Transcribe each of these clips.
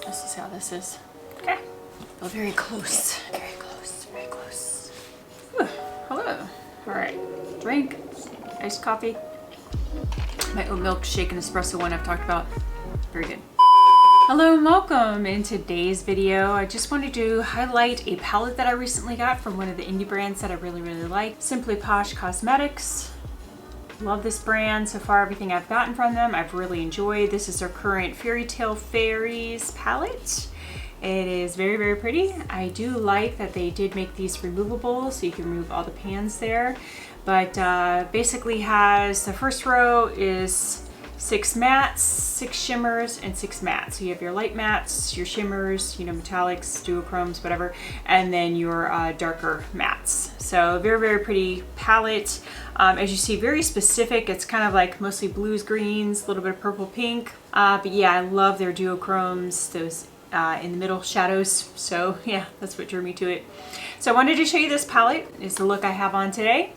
just to see how this is. Okay. Oh, very close. Very close. Very close. Whew. Hello. All right. Drink. Iced coffee. My oat milk shake and espresso one I've talked about. Very good. Hello and welcome. In today's video, I just wanted to highlight a palette that I recently got from one of the indie brands that I really like. Simply Posh Cosmetics. Love this brand. So far, everything I've gotten from them, I've really enjoyed. This is their current Fairytale Fairies palette. It is very pretty. I do like that they did make these removable, so you can remove all the pans there. But basically has, the first row is 6 mattes, 6 shimmers, and 6 mattes. So you have your light mattes, your shimmers, you know, metallics, duochromes, whatever, and then your darker mattes. So very pretty palette. As you see, very specific. It's kind of like mostly blues, greens, a little bit of purple, pink. But yeah, I love their duochromes, those in the middle shadows. So yeah, that's what drew me to it. So I wanted to show you this palette. It's the look I have on today.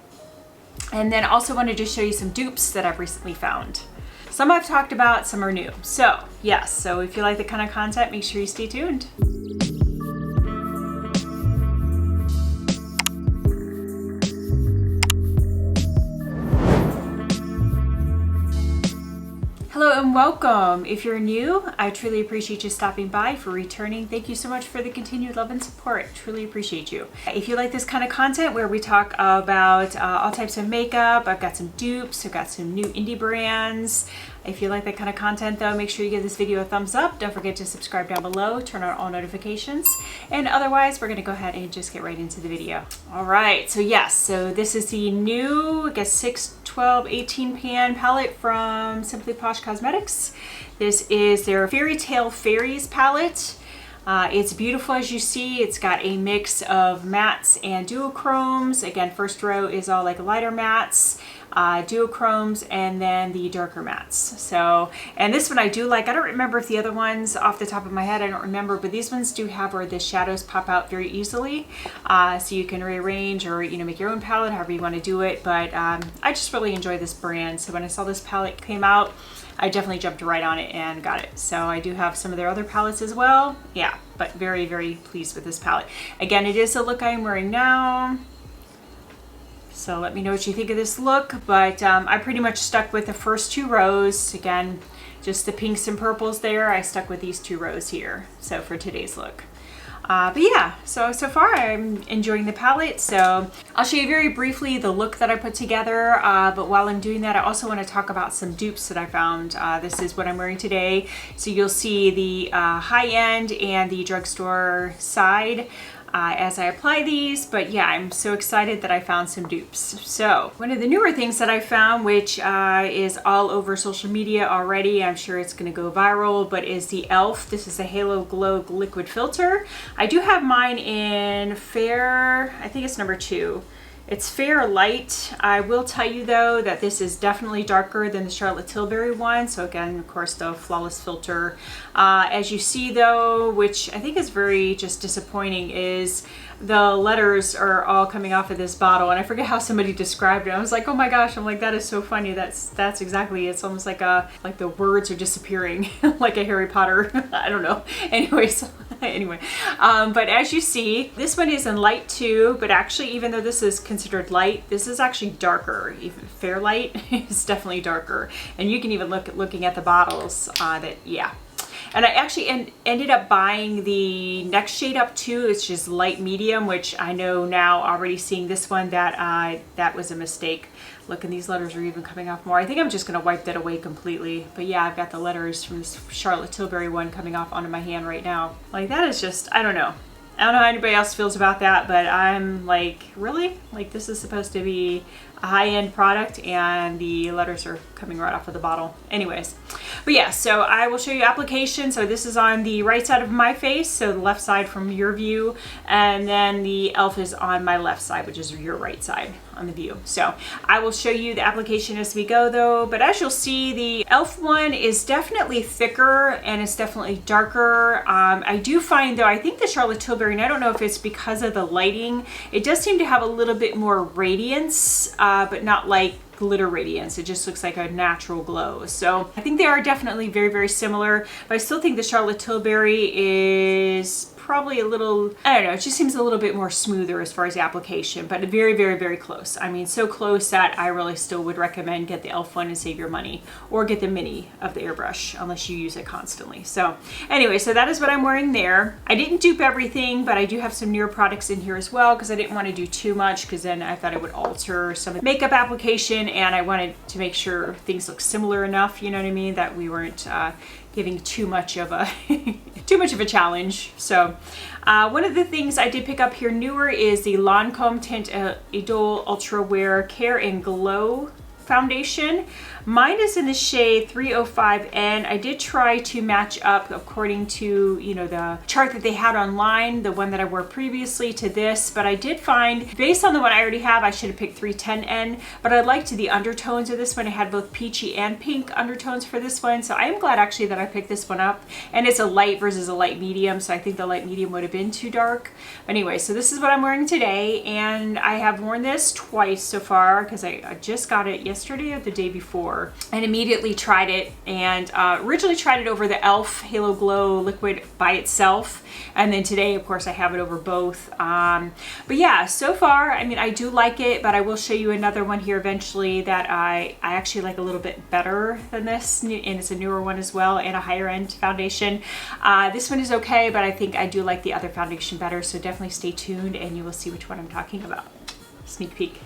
And then also wanted to show you some dupes that I've recently found. Some I've talked about, some are new. So yes, so if you like the kind of content, make sure you stay tuned. Hello and welcome. If you're new, I truly appreciate you stopping by. For returning, thank you so much for the continued love and support. Truly appreciate you. If you like this kind of content where we talk about all types of makeup, I've got some dupes, I've got some new indie brands. If you like that kind of content though, make sure you give this video a thumbs up. Don't forget to subscribe down below, turn on all notifications. And otherwise, we're gonna go ahead and just get right into the video. All right, so yes, so this is the new, I guess 6, 12, 18 pan palette from Simply Posh Cosmetics. This is their Fairytale Fairies palette. It's beautiful as you see. It's got a mix of mattes and duochromes. Again, first row is all like lighter mattes, duochromes, and then the darker mattes. So, and this one I do like. I don't remember if the other ones off the top of my head, I don't remember, but these ones do have where the shadows pop out very easily. So you can rearrange or, you know, make your own palette, however you want to do it. But I just really enjoy this brand. So when I saw this palette came out, I definitely jumped right on it and got it. So I do have some of their other palettes as well. Yeah, but very pleased with this palette. Again, it is the look I'm wearing now. So let me know what you think of this look. But I pretty much stuck with the first 2 rows. Again, just the pinks and purples there. I stuck with these 2 rows here. So for today's look. But yeah, so far I'm enjoying the palette. So I'll show you very briefly the look that I put together. But while I'm doing that, I also want to talk about some dupes that I found. This is what I'm wearing today. So you'll see the high end and the drugstore side as I apply these. But yeah, I'm so excited that I found some dupes. So one of the newer things that I found, which is all over social media already, I'm sure it's going to go viral, but is the e.l.f. This is a Halo Glow liquid filter. I do have mine in fair, I think it's number 2. It's fair light. I will tell you though that this is definitely darker than the Charlotte Tilbury one. So again, of course, the flawless filter. As you see though, which I think is very just disappointing, is the letters are all coming off of this bottle. And I forget how somebody described it. I was like, oh my gosh, I'm like, that is so funny. That's exactly, it's almost like the words are disappearing like a Harry Potter. I don't know. Anyways. Anyway, but as you see, this one is in light too, but actually, even though this is considered light, this is actually darker. Even fair light is definitely darker. And you can even look at looking at the bottles yeah. And I actually ended up buying the next shade up too. It's just light medium, which I know now already seeing this one that was a mistake. Look, and these letters are even coming off more. I think I'm just going to wipe that away completely. But yeah, I've got the letters from this Charlotte Tilbury one coming off onto my hand right now. Like that is just, I don't know. I don't know how anybody else feels about that, but I'm like, really? Like this is supposed to be a high-end product and the letters are coming right off of the bottle. Anyways, but yeah, so I will show you application. So this is on the right side of my face, so the left side from your view, and then the e.l.f. is on my left side, which is your right side on the view. So I will show you the application as we go though, but as you'll see, the e.l.f. one is definitely thicker and it's definitely darker. I do find though, I think the Charlotte Tilbury, and I don't know if it's because of the lighting, it does seem to have a little bit more radiance, but not like glitter radiance. It just looks like a natural glow. So I think they are definitely very, very similar, but I still think the Charlotte Tilbury is probably a little, I don't know, it just seems a little bit more smoother as far as the application, but very, very, very close. I mean, so close that I really still would recommend get the e.l.f. one and save your money, or get the mini of the airbrush unless you use it constantly. So anyway, so that is what I'm wearing there. I didn't dupe everything, but I do have some newer products in here as well, because I didn't want to do too much, because then I thought it would alter some of the makeup application, and I wanted to make sure things look similar enough, you know what I mean, that we weren't giving too much of a a challenge. So one of the things I did pick up here newer is the Lancome Tint Dole Ultra Wear Care and Glow foundation. Mine is in the shade 305N. I did try to match up according to, you know, the chart that they had online, the one that I wore previously, to this, but I did find, based on the one I already have, I should have picked 310N, but I liked the undertones of this one. It had both peachy and pink undertones for this one, so I am glad actually that I picked this one up, and it's a light versus a light medium, so I think the light medium would have been too dark. But anyway, so this is what I'm wearing today, and I have worn this twice so far, because I just got it yesterday or the day before, and immediately tried it, and originally tried it over the e.l.f. Halo Glow liquid by itself, and then today of course I have it over both. But yeah, so far I mean I do like it, but I will show you another one here eventually that I actually like a little bit better than this, and it's a newer one as well, and a higher end foundation. This one is okay, but I think I do like the other foundation better, so definitely stay tuned and you will see which one I'm talking about. Sneak peek.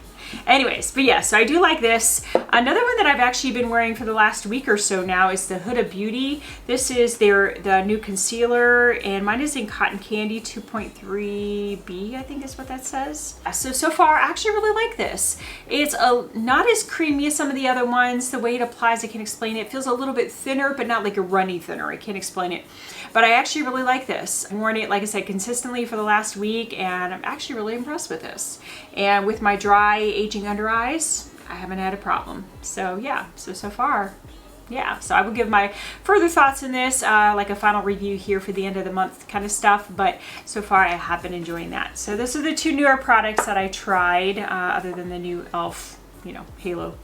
Anyways, but yeah, so I do like this. Another one that I've actually been wearing for the last week or so now is the Huda Beauty. This is the new concealer, and mine is in Cotton Candy 2.3B, I think is what that says. So far, I actually really like this. It's not as creamy as some of the other ones. The way it applies, I can't explain it. It feels a little bit thinner, but not like a runny thinner. I can't explain it. But I actually really like this. I've worn it, like I said, consistently for the last week, and I'm actually really impressed with this. And with my dry, aging under eyes, I haven't had a problem. So yeah, so far, yeah. So I will give my further thoughts in this, like a final review here for the end of the month kind of stuff, but so far I have been enjoying that. So those are the two newer products that I tried, other than the new e.l.f., you know, Halo.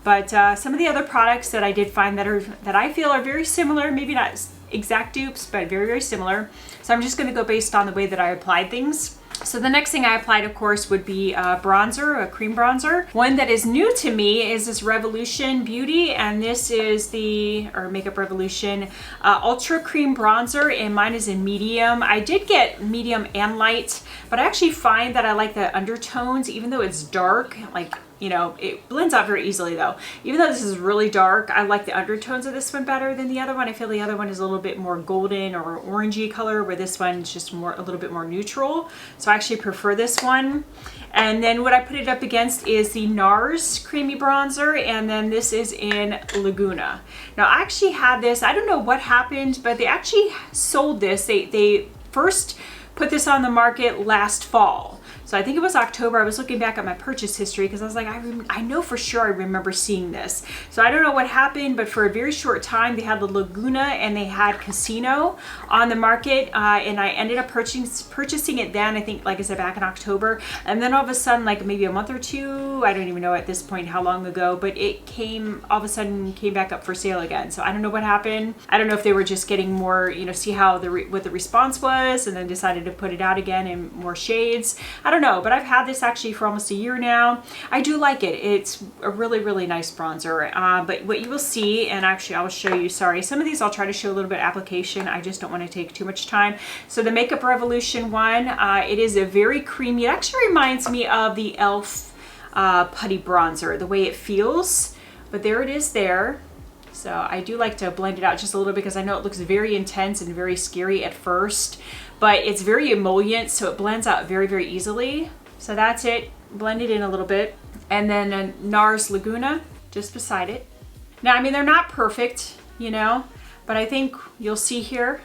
But some of the other products that I did find that I feel are very similar, maybe not exact dupes, but very, very similar. So I'm just going to go based on the way that I applied things. So the next thing I applied, of course, would be a bronzer, a cream bronzer. One that is new to me is this Revolution Beauty, and this is the, or Makeup Revolution Ultra Cream Bronzer, and mine is in medium. I did get medium and light, but I actually find that I like the undertones, even though it's dark, like, you know, it blends out very easily though. Even though this is really dark, I like the undertones of this one better than the other one. I feel the other one is a little bit more golden or orangey color, where this one is just more, a little bit more neutral. So I actually prefer this one. And then what I put it up against is the NARS Creamy Bronzer, and then this is in Laguna. Now I actually had this, I don't know what happened, but they actually sold this. They first put this on the market last fall. So I think it was October. I was looking back at my purchase history because I was like, I know for sure I remember seeing this. So I don't know what happened, but for a very short time they had the Laguna and they had Casino on the market, and I ended up purchasing it then, I think, like I said, back in October. And then all of a sudden, like maybe a month or two, I don't even know at this point how long ago, but it all of a sudden came back up for sale again. So I don't know what happened. I don't know if they were just getting more, you know, see how what the response was, and then decided to put it out again in more shades. I don't know, but I've had this actually for almost a year now. I do like it. It's a really, really nice bronzer. But what you will see, and actually I will show you, sorry, some of these I'll try to show a little bit application. I just don't want to take too much time. So the Makeup Revolution one, it is a very creamy, it actually reminds me of the e.l.f. Putty Bronzer, the way it feels, but there it is there. So I do like to blend it out just a little bit because I know it looks very intense and very scary at first, but it's very emollient, so it blends out very, very easily. So that's it, blend it in a little bit. And then a NARS Laguna just beside it. Now, I mean, they're not perfect, you know, but I think you'll see here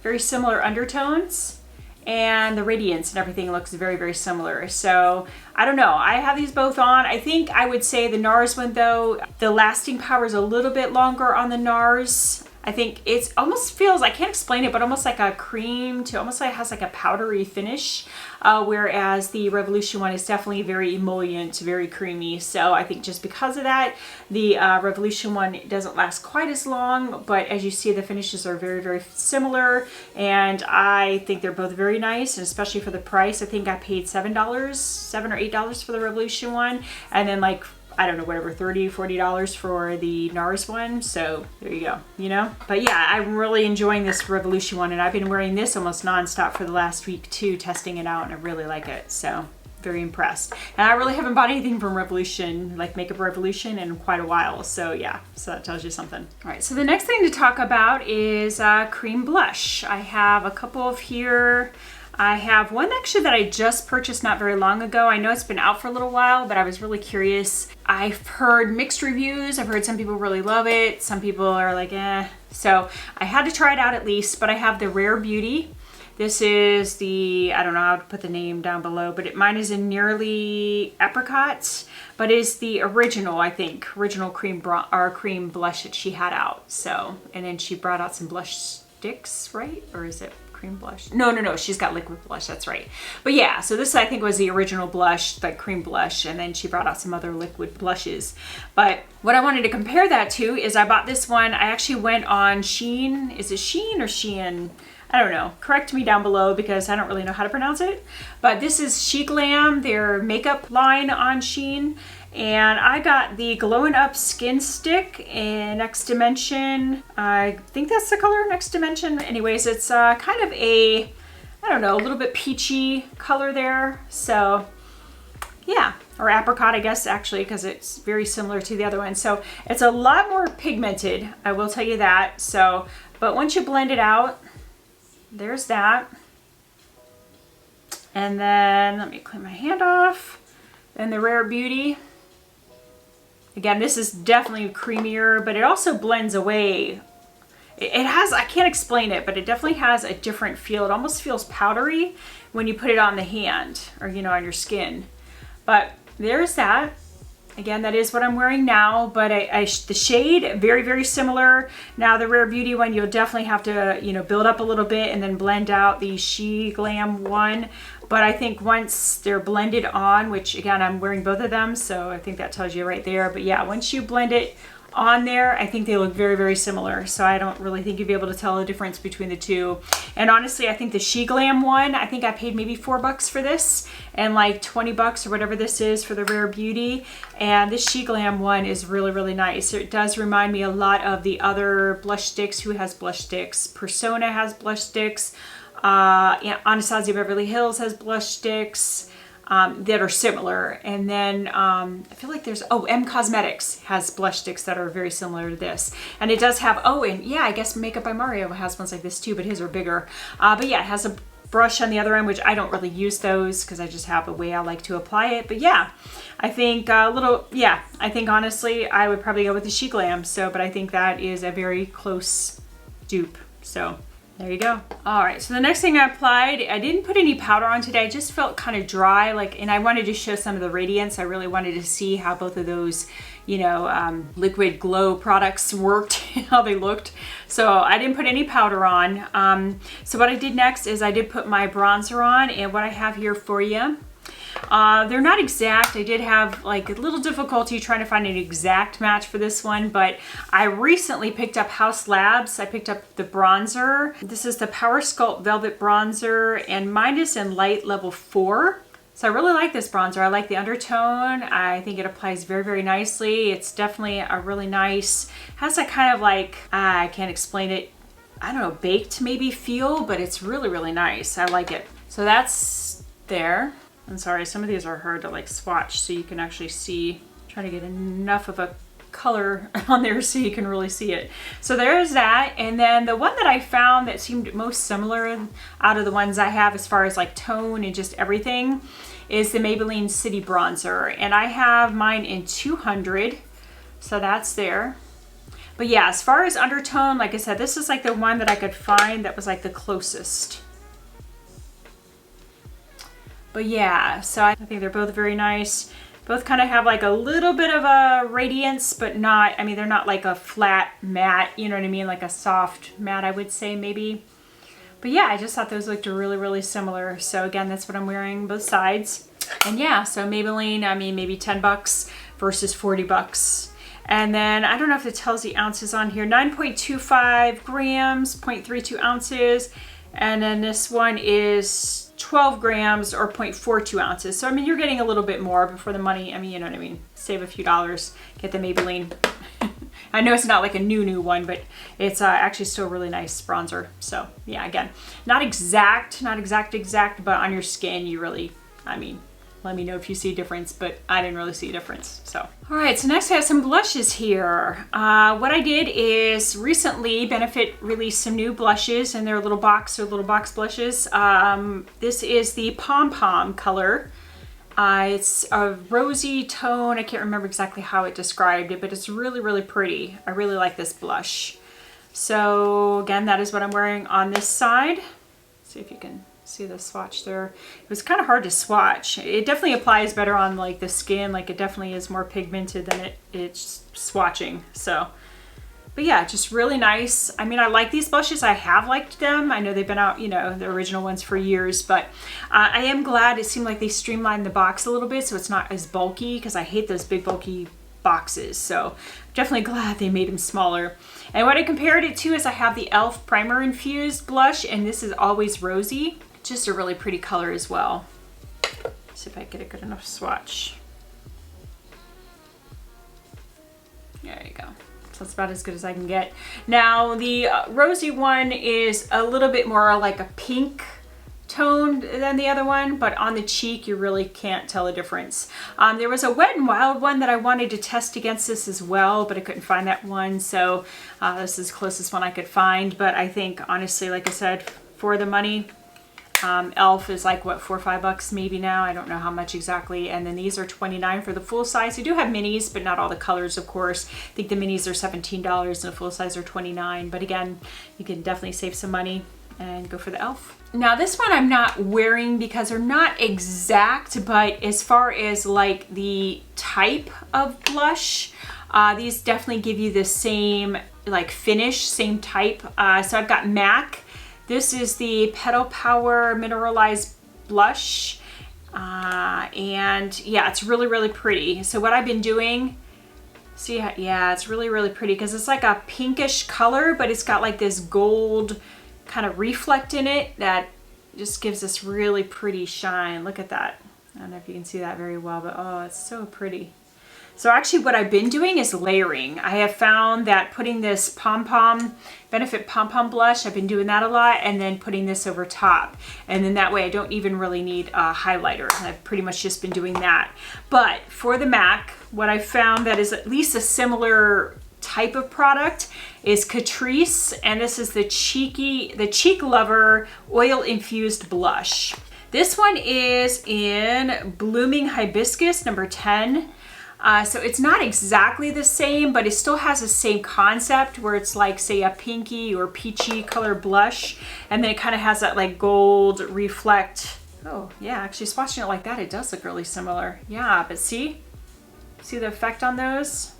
very similar undertones, and the radiance and everything looks very, very similar. So I don't know, I have these both on. I think I would say the NARS one though, the lasting power is a little bit longer on the NARS I think it almost feels, I can't explain it, but almost like a cream to almost like it has like a powdery finish. Whereas the Revolution one is definitely very emollient, very creamy. So I think just because of that, the Revolution one doesn't last quite as long, but as you see, the finishes are very, very similar. And I think they're both very nice, and especially for the price. I think I paid $7 or $8 for the Revolution one. And then like, I don't know, whatever, $30, $40 for the NARS one. So there you go, you know? But yeah, I'm really enjoying this Revolution one, and I've been wearing this almost nonstop for the last week too, testing it out, and I really like it. So very impressed. And I really haven't bought anything from Revolution, like Makeup Revolution, in quite a while. So yeah, so that tells you something. All right, so the next thing to talk about is cream blush. I have a couple of here. I have one actually that I just purchased not very long ago. I know it's been out for a little while, but I was really curious. I've heard mixed reviews. I've heard some people really love it. Some people are like, eh. So I had to try it out at least, but I have the Rare Beauty. This is the, I don't know how to put the name down below, but mine is in Nearly Apricot, but is the original, I think, original cream blush that she had out. So, and then she brought out some blush sticks, right? Or is it cream blush? No, she's got liquid blush, that's right. But yeah, so this I think was the original blush, like cream blush, and then she brought out some other liquid blushes. But what I wanted to compare that to is I bought this one, I actually went on Shein. Is it Shein or Shein? I don't know. Correct me down below because I don't really know how to pronounce it. But this is She Glam, their makeup line on Shein. And I got the Glowing Up Skin Stick in Next Dimension. I think that's the color, Next Dimension. Anyways, it's kind of a, I don't know, a little bit peachy color there. So yeah, or apricot, I guess, actually, because it's very similar to the other one. So it's a lot more pigmented, I will tell you that. So, but once you blend it out, there's that. And then let me clean my hand off. Then the Rare Beauty. Again, this is definitely creamier, but it also blends away. It has, I can't explain it, but it definitely has a different feel. It almost feels powdery when you put it on the hand or, you know, on your skin. But there's that. Again, that is what I'm wearing now, but the shade, very, very similar. Now the Rare Beauty one, you'll definitely have to, you know, build up a little bit and then blend out the She Glam one. But I think once they're blended on, which again, I'm wearing both of them, so I think that tells you right there. But yeah, once you blend it on there, I think they look very, very similar. So I don't really think you'd be able to tell the difference between the two. And honestly, I think the She Glam one, I think I paid maybe $4 for this and like $20 or whatever this is for the Rare Beauty. And this She Glam one is really, really nice. It does remind me a lot of the other blush sticks. Who has blush sticks? Persona has blush sticks. Anastasia Beverly Hills has blush sticks. That are similar. And then I feel like there's, M Cosmetics has blush sticks that are very similar to this. And it does have, and yeah, I guess Makeup by Mario has ones like this too, but his are bigger. But yeah, it has a brush on the other end, which I don't really use those because I just have a way I like to apply it. But yeah, I think I think honestly, I would probably go with the She Glam. So, but I think that is a very close dupe. So there you go. All right, so the next thing I applied, I didn't put any powder on today. I just felt kind of dry, and I wanted to show some of the radiance. I really wanted to see how both of those, you know, liquid glow products worked, how they looked. So I didn't put any powder on. So what I did next is I did put my bronzer on, and what I have here for you. They're not exact. I did have like a little difficulty trying to find an exact match for this one, but I recently picked up Haus Labs. I picked up the bronzer. This is the Power Sculpt Velvet Bronzer, and mine is in light level 4. So I really like this bronzer. I like the undertone. I think it applies very, very nicely. It's definitely a really nice, has a kind of like, I can't explain it, I don't know, baked maybe feel, but it's really, really nice. I like it. So that's there. I'm sorry, some of these are hard to like swatch so you can actually see. Trying to get enough of a color on there so you can really see it. So there's that. And then the one that I found that seemed most similar out of the ones I have as far as like tone and just everything is the Maybelline City Bronzer. And I have mine in 200. So that's there. But yeah, as far as undertone, like I said, this is like the one that I could find that was like the closest. But yeah, so I think they're both very nice. Both kind of have like a little bit of a radiance, but not, I mean, they're not like a flat matte, you know what I mean? Like a soft matte, I would say maybe. But yeah, I just thought those looked really, really similar. So again, that's what I'm wearing both sides. And yeah, so Maybelline, I mean, maybe 10 bucks versus 40 bucks. And then I don't know if it tells the ounces on here, 9.25 grams, 0.32 ounces. And then this one is 12 grams or 0.42 ounces. So, I mean, you're getting a little bit more, but for the money, I mean, you know what I mean? Save a few dollars, get the Maybelline. I know it's not like a new one, but it's actually still a really nice bronzer. So yeah, again, not exact, but on your skin, you really, I mean, let me know if you see a difference, but I didn't really see a difference. So, all right, so next I have some blushes here. What I did is recently Benefit released some new blushes in their little box, blushes. This is the Pom Pom color. It's a rosy tone. I can't remember exactly how it described it, but it's really, really pretty. I really like this blush. So again, that is what I'm wearing on this side. See if you can see the swatch there. It was kind of hard to swatch. It definitely applies better on like the skin. Like it definitely is more pigmented than it's swatching. So, but yeah, just really nice. I mean, I like these blushes. I have liked them. I know they've been out, you know, the original ones for years, but I am glad it seemed like they streamlined the box a little bit so it's not as bulky, because I hate those big bulky boxes. So definitely glad they made them smaller. And what I compared it to is I have the e.l.f. Primer Infused blush, and this is Always Rosy. Just a really pretty color as well. Let's see if I get a good enough swatch. There you go. So that's about as good as I can get. Now the rosy one is a little bit more like a pink tone than the other one, but on the cheek you really can't tell the difference. There was a Wet n Wild one that I wanted to test against this as well, but I couldn't find that one, so this is the closest one I could find. But I think honestly, like I said, for the money, e.l.f. is like what, $4 or $5 maybe now. I don't know how much exactly. And then these are $29 for the full size. They do have minis, but not all the colors, of course. I think the minis are $17 and the full size are $29. But again, you can definitely save some money and go for the e.l.f. Now this one I'm not wearing because they're not exact, but as far as like the type of blush, these definitely give you the same like finish, same type. So I've got MAC. This is the Petal Power Mineralized Blush. And yeah, it's really, really pretty. So what I've been doing, see, yeah, it's really, really pretty because it's like a pinkish color, but it's got like this gold kind of reflect in it that just gives this really pretty shine. Look at that. I don't know if you can see that very well, but oh, it's so pretty. So actually what I've been doing is layering. I have found that putting this Benefit Pom Pom blush, I've been doing that a lot, and then putting this over top. And then that way I don't even really need a highlighter. I've pretty much just been doing that. But for the MAC, what I found that is at least a similar type of product is Catrice, and this is the Cheek Lover Oil Infused Blush. This one is in Blooming Hibiscus, number 10. So it's not exactly the same, but it still has the same concept where it's like, say, a pinky or peachy color blush, and then it kind of has that like gold reflect. Oh yeah, actually swatching it like that, it does look really similar. Yeah, but see the effect on those?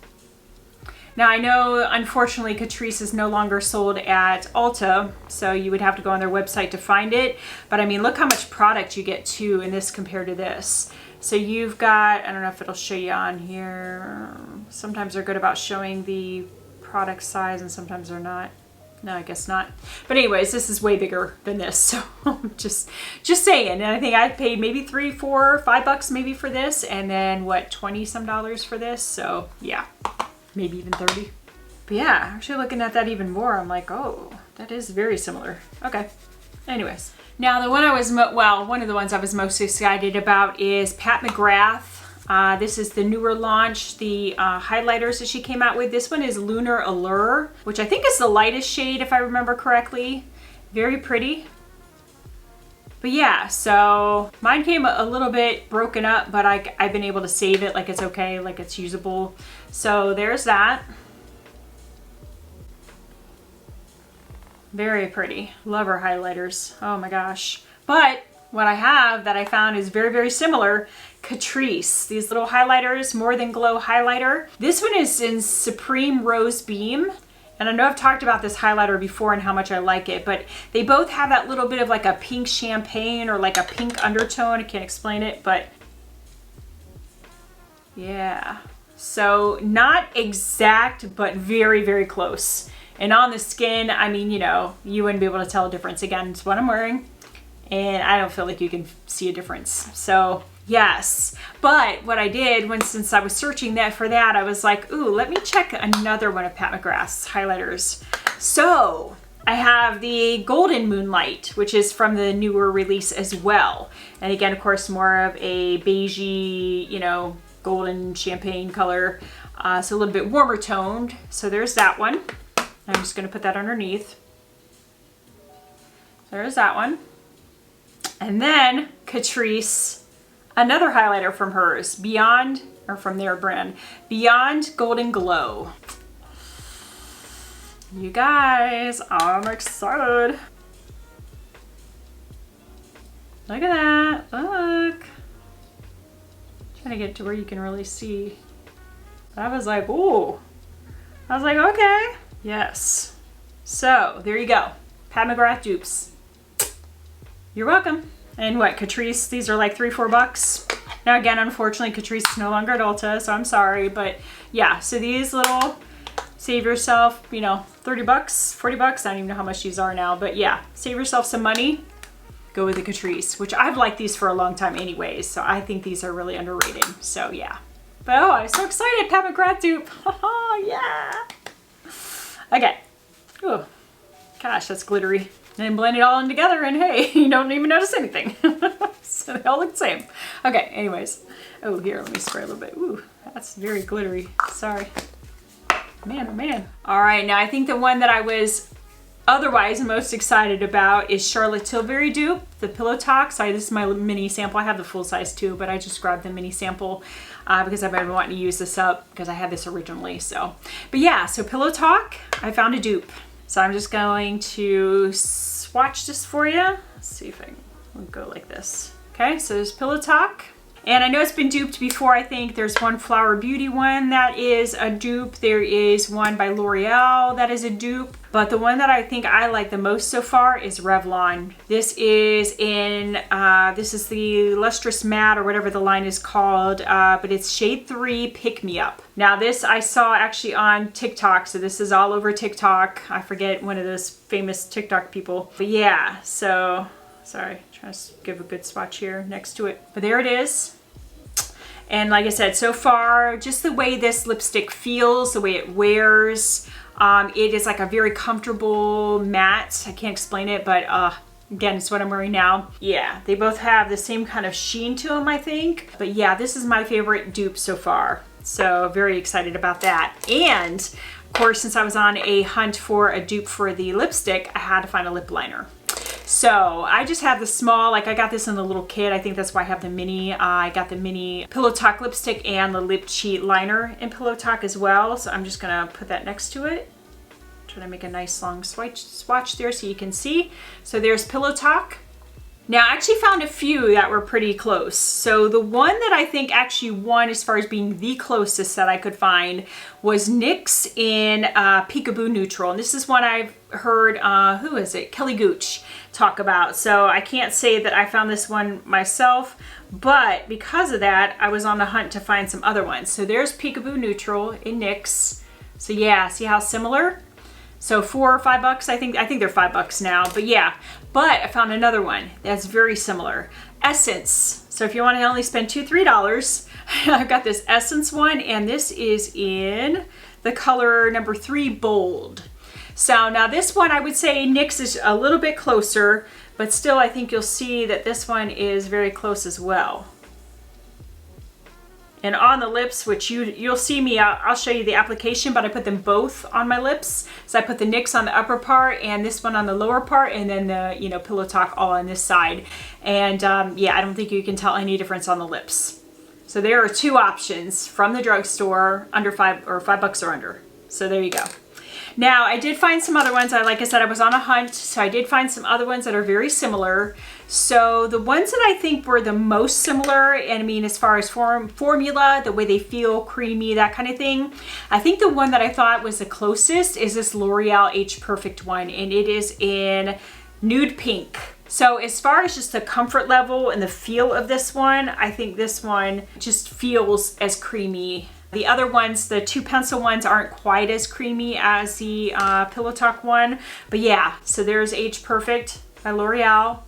Now I know, unfortunately, Catrice is no longer sold at Ulta, so you would have to go on their website to find it. But I mean, look how much product you get too in this compared to this. So you've got, I don't know if it'll show you on here. Sometimes they're good about showing the product size and sometimes they're not. No, I guess not. But anyways, this is way bigger than this. So just saying. And I think I paid maybe $3, $4, $5 maybe for this. And then what, 20 some dollars for this. So yeah, maybe even 30. But yeah, actually looking at that even more, I'm like, oh, that is very similar. Okay. Anyways. Now the one I was, one of the ones I was most excited about is Pat McGrath. This is the newer launch, the highlighters that she came out with. This one is Lunar Allure, which I think is the lightest shade if I remember correctly. Very pretty. But yeah, so mine came a little bit broken up, but I've been able to save it, like it's okay, like it's usable. So there's that. Very pretty. Love her highlighters. Oh my gosh. But what I have that I found is very, very similar. Catrice, these little highlighters, More Than Glow highlighter. This one is in Supreme Rose Beam. And I know I've talked about this highlighter before and how much I like it, but they both have that little bit of like a pink champagne or like a pink undertone. I can't explain it, but yeah. So not exact, but very, very close. And on the skin, I mean, you know, you wouldn't be able to tell a difference. Again, it's what I'm wearing, and I don't feel like you can see a difference. So yes, but what I did since I was searching that for that, I was like, ooh, let me check another one of Pat McGrath's highlighters. So I have the Golden Moonlight, which is from the newer release as well. And again, of course, more of a beigey, you know, golden champagne color. So a little bit warmer toned. So there's that one. I'm just going to put that underneath. There's that one. And then Catrice, another highlighter from hers, Beyond, or from their brand, Beyond Golden Glow. You guys, I'm excited. Look at that, look. Trying to get to where you can really see. I was like, ooh. I was like, okay. Yes. So there you go. Pat McGrath dupes. You're welcome. And what, Catrice, these are like $3-4. Now again, unfortunately, Catrice is no longer at Ulta, so I'm sorry. But yeah, so these little, save yourself, you know, $30, $40. I don't even know how much these are now. But yeah, save yourself some money. Go with the Catrice, which I've liked these for a long time anyways. So I think these are really underrated. So yeah. But oh, I'm so excited. Pat McGrath dupe. Oh, yeah. Okay. Oh, gosh, that's glittery. And blend it all in together and hey, you don't even notice anything. So they all look the same. Okay, anyways. Oh, here, let me spray a little bit. Ooh, that's very glittery. Sorry. Man, oh man. All right, now I think the one that I was otherwise most excited about is Charlotte Tilbury dupe, the Pillow Talk. Sorry, this is my mini sample. I have the full size too, but I just grabbed the mini sample because I've been wanting to use this up because I had this originally. So, but yeah, so Pillow Talk, I found a dupe. So I'm just going to swatch this for you. Let's see if I can go like this. Okay, so there's Pillow Talk. And I know it's been duped before. I think there's one Flower Beauty one that is a dupe. There is one by L'Oreal that is a dupe. But the one that I think I like the most so far is Revlon. This is this is the Lustrous Matte or whatever the line is called. But it's shade 3 Pick Me Up. Now this I saw actually on TikTok. So this is all over TikTok. I forget one of those famous TikTok people. But yeah, so sorry, trying to give a good swatch here next to it. But there it is. And like I said, so far, just the way this lipstick feels, the way it wears, it is like a very comfortable matte. I can't explain it, but again, it's what I'm wearing now. Yeah, they both have the same kind of sheen to them, I think. But yeah, this is my favorite dupe so far. So very excited about that. And of course, since I was on a hunt for a dupe for the lipstick, I had to find a lip liner. So I just have the small, like I got this in the little kit. I think that's why I have the mini. I got the mini Pillow Talk lipstick and the lip cheat liner in Pillow Talk as well. So I'm just gonna put that next to it. Try to make a nice long swatch there so you can see. So there's Pillow Talk. Now I actually found a few that were pretty close. So the one that I think actually won as far as being the closest that I could find was NYX in Peekaboo Neutral. And this is one I've heard, who is it? Kelly Gooch talk about. So I can't say that I found this one myself, but because of that, I was on the hunt to find some other ones. So there's Peekaboo Neutral in NYX. So yeah, see how similar? So $4 or $5, I think they're $5 now, but yeah. But I found another one that's very similar. Essence. So if you want to only spend $2, $3, I've got this Essence one, and this is in the color number 3 Bold. So now this one, I would say NYX is a little bit closer, but still I think you'll see that this one is very close as well. And on the lips, which you'll see me, I'll show you the application, but I put them both on my lips. So I put the NYX on the upper part and this one on the lower part, and then the, you know, Pillow Talk all on this side. And yeah, I don't think you can tell any difference on the lips. So there are 2 options from the drugstore, under $5 or $5 or under. So there you go. Now, I did find some other ones. Like I said, I was on a hunt, so I did find some other ones that are very similar. So the ones that I think were the most similar, and I mean, as far as formula, the way they feel, creamy, that kind of thing, I think the one that I thought was the closest is this L'Oreal Age Perfect one, and it is in nude pink. So as far as just the comfort level and the feel of this one, I think this one just feels as creamy. The other ones, the 2 pencil ones, aren't quite as creamy as the Pillow Talk one. But yeah, so there's Age Perfect by L'Oreal.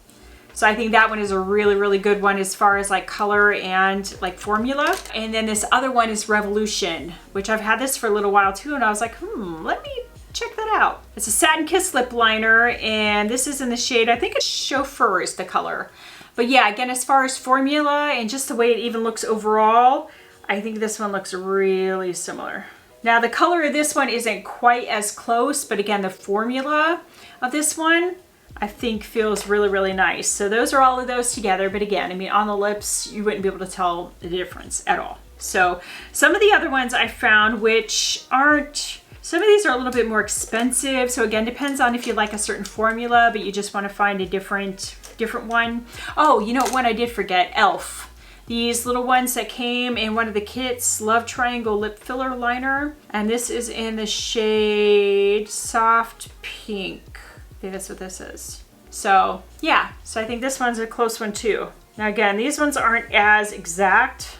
So I think that one is a really, really good one as far as like color and like formula. And then this other one is Revolution, which I've had this for a little while too. And I was like, let me check that out. It's a Satin Kiss lip liner, and this is in the shade, I think it's Chauffeur is the color. But yeah, again, as far as formula and just the way it even looks overall, I think this one looks really similar. Now the color of this one isn't quite as close, but again, the formula of this one I think feels really, really nice. So those are all of those together. But again, I mean, on the lips, you wouldn't be able to tell the difference at all. So some of the other ones I found, which aren't, some of these are a little bit more expensive. So again, depends on if you like a certain formula, but you just want to find a different one. Oh, you know what one I did forget? e.l.f. These little ones that came in one of the kits, Love Triangle Lip Filler Liner. And this is in the shade Soft Pink. I think that's what this is. So yeah, so I think this one's a close one too. Now again, these ones aren't as exact,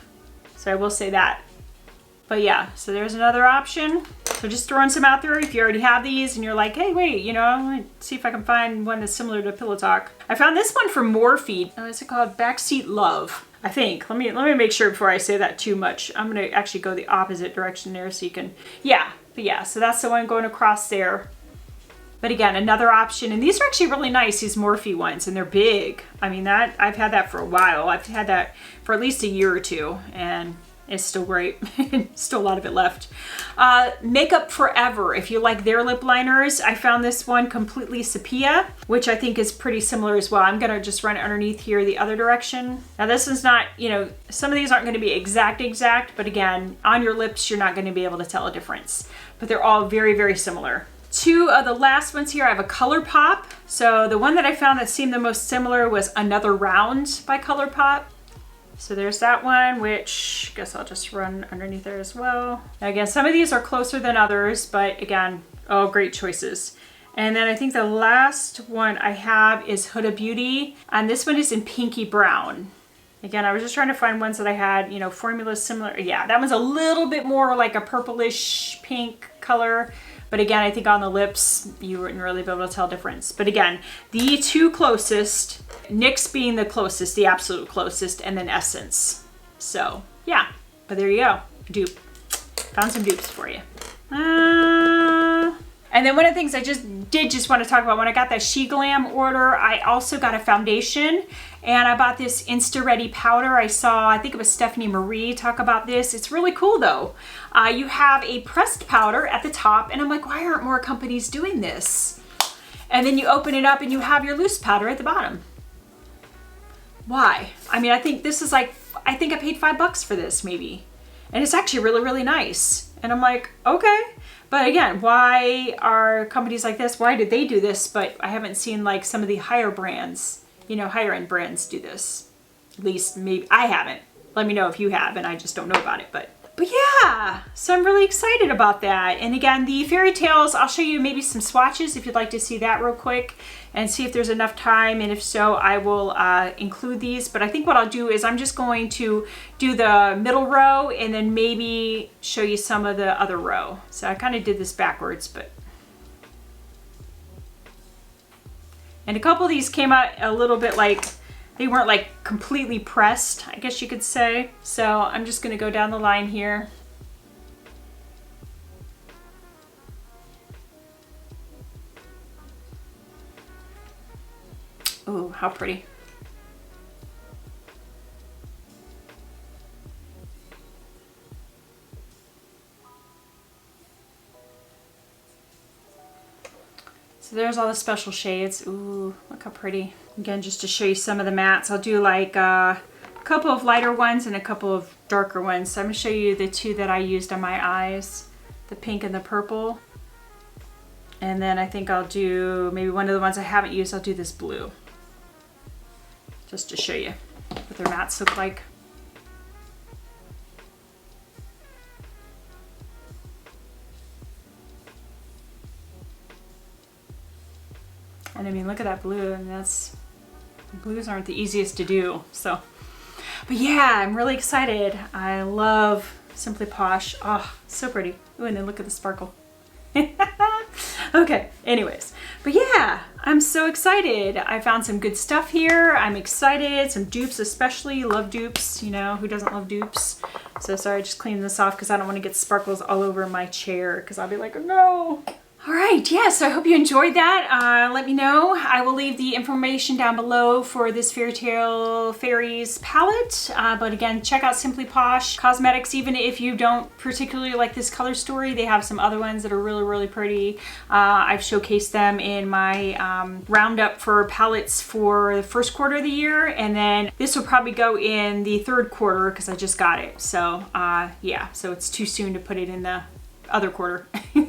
so I will say that. But yeah, so there's another option. So just throwing some out there if you already have these and you're like, hey, wait, you know, let's see if I can find one that's similar to Pillow Talk. I found this one from Morphe. What's it called? Backseat Love, I think. Let me make sure before I say that too much. I'm gonna actually go the opposite direction there so you can, yeah, but yeah, so that's the one going across there. But again, another option, and these are actually really nice, these Morphe ones, and they're big. I mean, that I've had that for a while. I've had that for at least a year or two, and it's still great. Still a lot of it left. Makeup Forever, if you like their lip liners, I found this one Completely Sepia, which I think is pretty similar as well. I'm gonna just run it underneath here the other direction. Now this is not, you know, some of these aren't gonna be exact, but again, on your lips, you're not gonna be able to tell a difference. But they're all very, very similar. Two of the last ones here, I have a ColourPop. So the one that I found that seemed the most similar was Another Round by ColourPop. So there's that one, which I guess I'll just run underneath there as well. Now again, some of these are closer than others, but again, all great choices. And then I think the last one I have is Huda Beauty, and this one is in Pinky Brown. Again, I was just trying to find ones that I had, you know, formulas similar. Yeah, that one's a little bit more like a purplish pink color. But again, I think on the lips, you wouldn't really be able to tell a difference. But again, the two closest, NYX being the closest, the absolute closest, and then Essence. So yeah, but there you go, dupe. Found some dupes for you. And then one of the things I just want to talk about, when I got that She Glam order, I also got a foundation, and I bought this Insta-Ready Powder. I saw, I think it was Stephanie Marie talk about this. It's really cool though. You have a pressed powder at the top, and I'm like, why aren't more companies doing this? And then you open it up and you have your loose powder at the bottom. Why? I mean, I think this is like, I think I paid $5 for this maybe. And it's actually really, really nice. And I'm like, okay. But again, why are companies like this, why did they do this? But I haven't seen like some of the higher brands, you know, higher end brands do this. At least maybe I haven't. Let me know if you have and I just don't know about it. But yeah, so I'm really excited about that. And again, the Fairy Tales, I'll show you maybe some swatches if you'd like to see that real quick and see if there's enough time. And if so, I will include these. But I think what I'll do is I'm just going to do the middle row and then maybe show you some of the other row. So I kind of did this backwards, but. And a couple of these came out a little bit like, they weren't like completely pressed, I guess you could say. So I'm just gonna go down the line here. Oh, how pretty. So there's all the special shades. Ooh, look how pretty. Again, just to show you some of the mattes, I'll do like a couple of lighter ones and a couple of darker ones. So I'm gonna show you the two that I used on my eyes, the pink and the purple. And then I think I'll do maybe one of the ones I haven't used, I'll do this blue. Just to show you what their mattes look like. And I mean, look at that blue, and blues aren't the easiest to do, so. But yeah, I'm really excited. I love Simply Posh. Oh, so pretty. Ooh, and then look at the sparkle. Okay, anyways. But yeah, I'm so excited. I found some good stuff here. I'm excited. Some dupes especially. Love dupes. You know, who doesn't love dupes? So sorry, I just cleaned this off because I don't want to get sparkles all over my chair because I'll be like, oh no. All right, yeah, so I hope you enjoyed that. Let me know. I will leave the information down below for this Fairytale Fairies palette. But again, check out Simply Posh Cosmetics. Even if you don't particularly like this color story, they have some other ones that are really, really pretty. I've showcased them in my roundup for palettes for the first quarter of the year. And then this will probably go in the third quarter because I just got it. So yeah, so it's too soon to put it in the other quarter,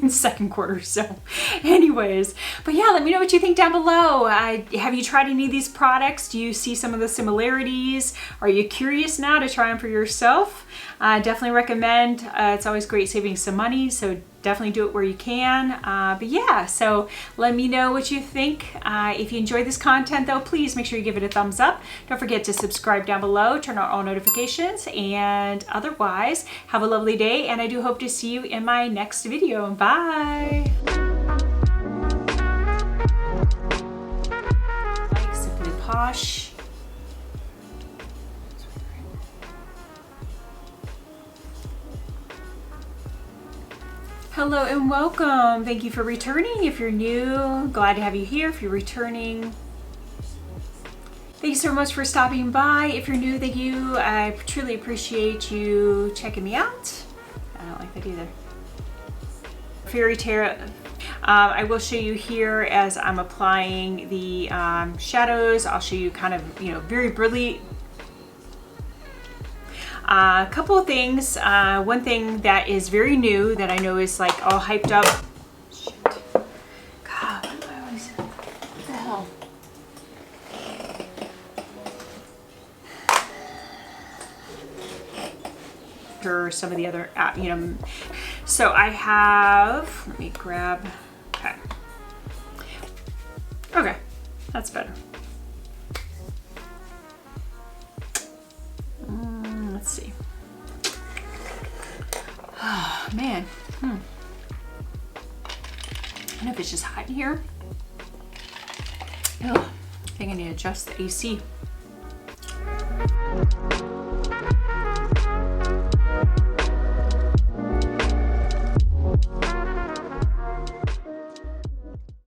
second quarter. So anyways, but yeah, let me know what you think down below. Have you tried any of these products? Do you see some of the similarities? Are you curious now to try them for yourself? Definitely recommend. It's always great saving some money, so definitely do it where you can. But yeah, so let me know what you think. If you enjoyed this content though, please make sure you give it a thumbs up. Don't forget to subscribe down below, turn on all notifications, and otherwise, have a lovely day, and I do hope to see you in my next video. Bye! Like Simply Posh. Hello and welcome. Thank you for returning. If you're new, glad to have you here. If you're returning, thank you so much for stopping by. If you're new, thank you. I truly appreciate you checking me out. I don't like that either. Fairytale. I will show you here as I'm applying the shadows. I'll show you kind of, you know, very brilliant. A couple of things. One thing that is very new that I know is like all hyped up. Shit. God, what the hell? Or some of the other, you know. So I have, let me grab, okay. Okay, that's better. Let's see. Oh, man. I don't know if it's just hot in here. Ugh, I think I need to adjust the AC.